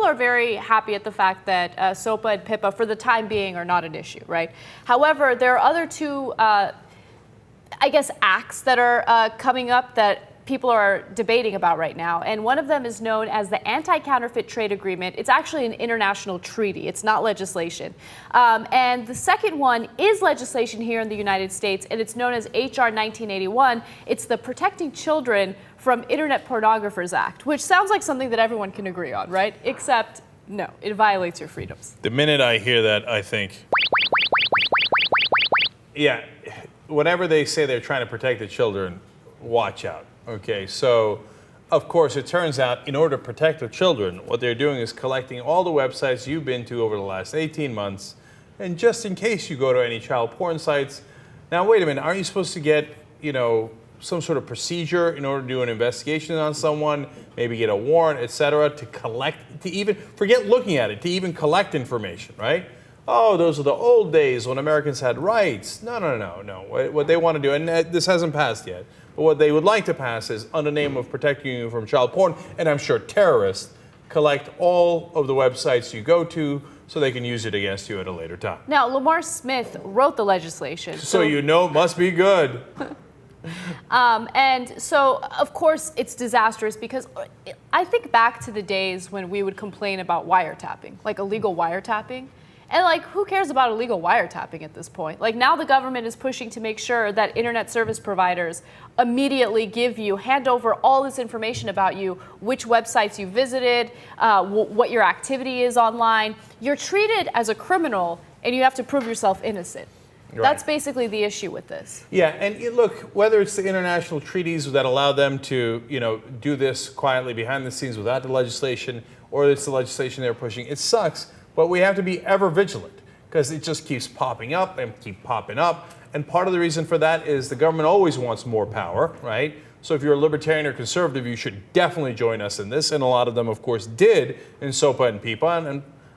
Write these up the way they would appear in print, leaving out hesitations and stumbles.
people are very happy at the fact that SOPA and PIPA, for the time being, are not an issue, right? However, there are other two, I guess, acts that are coming up that people are debating about right now, and one of them is known as the Anti-Counterfeit Trade Agreement. It's actually an international treaty. It's not legislation. And the second one is legislation here in the United States, and it's known as HR 1981. It's the Protecting Children from Internet Pornographers Act, which sounds like something that everyone can agree on, right? Except, no, it violates your freedoms. The minute I hear that, I think, yeah, whenever they say they're trying to protect the children, watch out. Okay, so of course it turns out in order to protect the children, what they're doing is collecting all the websites you've been to over the last 18 months, and just in case you go to any child porn sites. Now wait a minute, aren't you supposed to get, some sort of procedure in order to do an investigation on someone, maybe get a warrant, etc., to collect, to even, forget looking at it, to even collect information, right? Oh, those are the old days when Americans had rights. No. What they want to do, and this hasn't passed yet, but what they would like to pass is, under the name of protecting you from child porn, and I'm sure terrorists, collect all of the websites you go to so they can use it against you at a later time. Now, Lamar Smith wrote the legislation. So you know it must be good. And so, of course, it's disastrous because I think back to the days when we would complain about wiretapping, like illegal wiretapping. And like, who cares about illegal wiretapping at this point? Like, now the government is pushing to make sure that internet service providers immediately hand over all this information about you, which websites you visited, what your activity is online. You're treated as a criminal and you have to prove yourself innocent. Right. That's basically the issue with this. Yeah, and look, whether it's the international treaties that allow them to, do this quietly behind the scenes without the legislation, or it's the legislation they're pushing, it sucks. But we have to be ever vigilant because it just keeps popping up and keep popping up. And part of the reason for that is the government always wants more power, right? So if you're a libertarian or conservative, you should definitely join us in this. And a lot of them, of course, did in SOPA and PIPA, and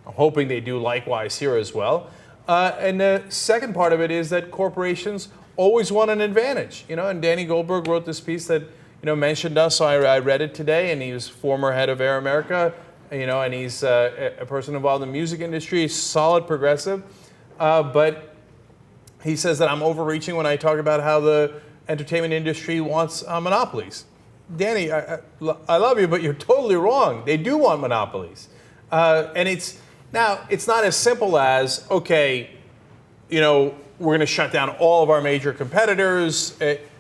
I'm hoping they do likewise here as well. And the second part of it is that corporations always want an advantage. And Danny Goldberg wrote this piece that, mentioned us. So I read it today, and he was former head of Air America. And he's a person involved in the music industry, solid progressive. But he says that I'm overreaching when I talk about how the entertainment industry wants monopolies. Danny, I love you, but you're totally wrong. They do want monopolies. And it's not as simple as, okay, we're going to shut down all of our major competitors.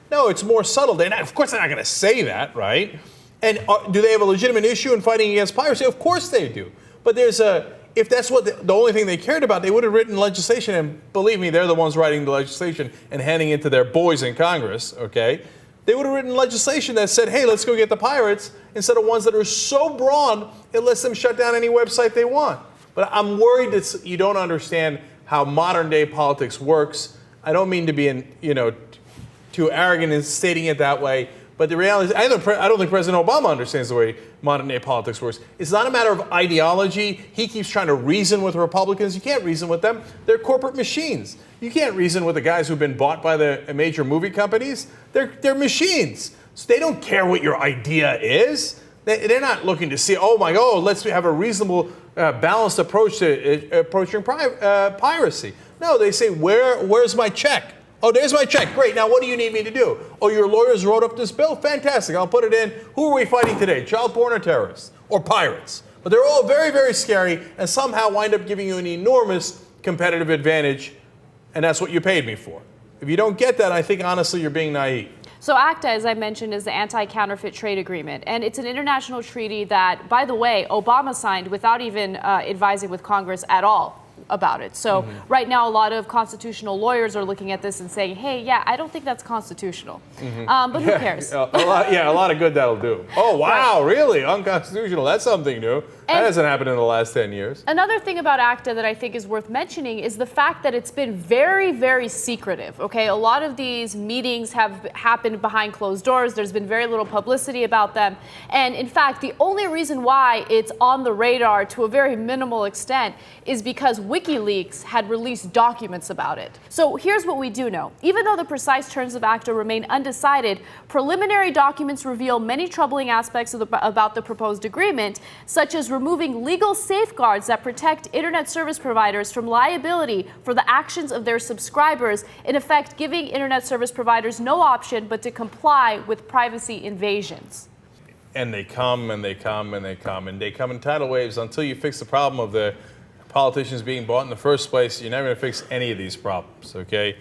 No, it's more subtle. Of course, they're not going to say that, right? And do they have a legitimate issue in fighting against piracy? Of course they do. But if that's what the only thing they cared about, they would have written legislation. And believe me, they're the ones writing the legislation and handing it to their boys in Congress, okay? They would have written legislation that said, hey, let's go get the pirates, instead of ones that are so broad, it lets them shut down any website they want. But I'm worried that you don't understand how modern day politics works. I don't mean to be too arrogant in stating it that way. But the reality is, I don't think President Obama understands the way modern day politics works. It's not a matter of ideology. He keeps trying to reason with Republicans. You can't reason with them. They're corporate machines. You can't reason with the guys who've been bought by the major movie companies. They're machines. So they don't care what your idea is. They're not looking to see, let's have a reasonable, balanced approach to approaching piracy. No, they say, where's my check? Oh, there's my check. Great. Now, what do you need me to do? Oh, your lawyers wrote up this bill? Fantastic. I'll put it in. Who are we fighting today? Child porn or terrorists? Or pirates? But they're all very, very scary and somehow wind up giving you an enormous competitive advantage, and that's what you paid me for. If you don't get that, I think, honestly, you're being naive. So ACTA, as I mentioned, is the Anti-Counterfeit Trade Agreement. And it's an international treaty that, by the way, Obama signed without even advising with Congress at all about it. So right now, a lot of constitutional lawyers are looking at this and saying, hey, yeah, I don't think that's constitutional. But who cares? A lot of good that'll do. Oh, wow, really? Unconstitutional. That's something new. That hasn't happened in the last 10 years. Another thing about ACTA that I think is worth mentioning is the fact that it's been very, very secretive, okay? A lot of these meetings have happened behind closed doors. There's been very little publicity about them. And in fact, the only reason why it's on the radar to a very minimal extent is because WikiLeaks had released documents about it. So here's what we do know. Even though the precise terms of ACTA remain undecided, preliminary documents reveal many troubling aspects about the proposed agreement, such as removing legal safeguards that protect internet service providers from liability for the actions of their subscribers, in effect giving internet service providers no option but to comply with privacy invasions. And they come and they come and they come and they come in tidal waves until you fix the problem of the politicians being bought in the first place. You're never going to fix any of these problems, okay?